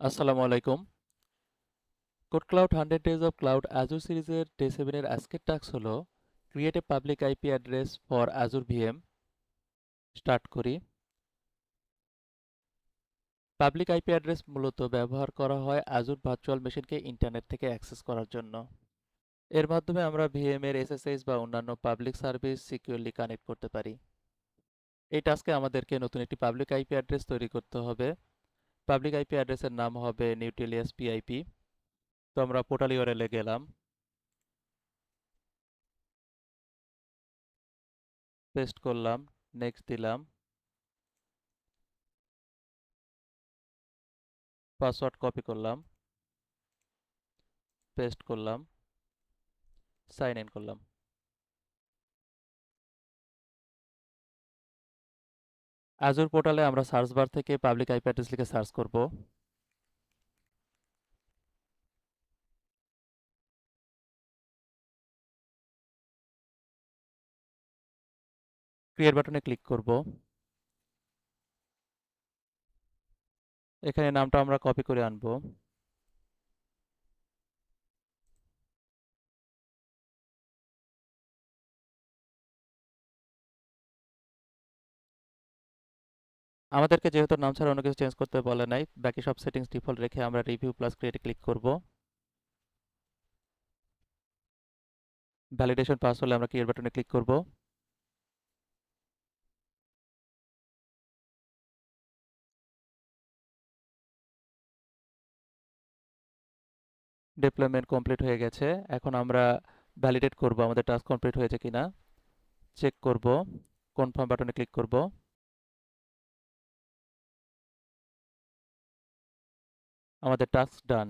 আসসালামু আলাইকুম। Code cloud 100 days of cloud Azure সিরিজের ডে 7 এর আজকের টাস্ক হলো create a public IP address for Azure VM. Start করি। পাবলিক আইপি অ্যাড্রেস মূলত ব্যবহার করা হয় আজুর ভার্চুয়াল মেশিনকে ইন্টারনেট থেকে অ্যাক্সেস করার জন্য। এর মাধ্যমে আমরা ভিএম এর এসএসএইচ বা অন্যান্য পাবলিক সার্ভিস সিকিউরলি কানেক্ট করতে পারি। এই টাস্কে আমাদেরকে নতুন একটি পাবলিক আইপি অ্যাড্রেস তৈরি করতে হবে। পাবলিক আইপি অ্যাড্রেসের নাম হবে নিউটেলিয়াস পিআইপি। তো আমরা পোর্টাল ইউআরএল-এ গেলাম, পেস্ট করলাম, নেক্সট দিলাম, পাসওয়ার্ড কপি করলাম, পেস্ট করলাম, সাইন ইন করলাম। আজুর পোর্টালে আমরা সার্চ বার থেকে পাবলিক আইপি অ্যাড্রেস লিখে সার্চ করব। ক্রিয়েট বাটনে ক্লিক করব। এখানে নামটা আমরা কপি করে আনব। আমাদেরকে যেহেতু নাম ছাড়া অন্য কিছু চেঞ্জ করতে বলে নাই, বাকি সব সেটিংস ডিফল্ট রেখে আমরা রিভিউ প্লাস ক্রিয়েটে ক্লিক করব। ভ্যালিডেশন পাস হলে আমরা ক্রিয়েট বাটনে ক্লিক করব। ডিপ্লয়মেন্ট কমপ্লিট হয়ে গেছে। এখন আমরা ভ্যালিডেট করব আমাদের টাস্ক কমপ্লিট হয়েছে কিনা। চেক করব, কনফার্ম বাটনে ক্লিক করব। আমাদের টাস্ক ডান।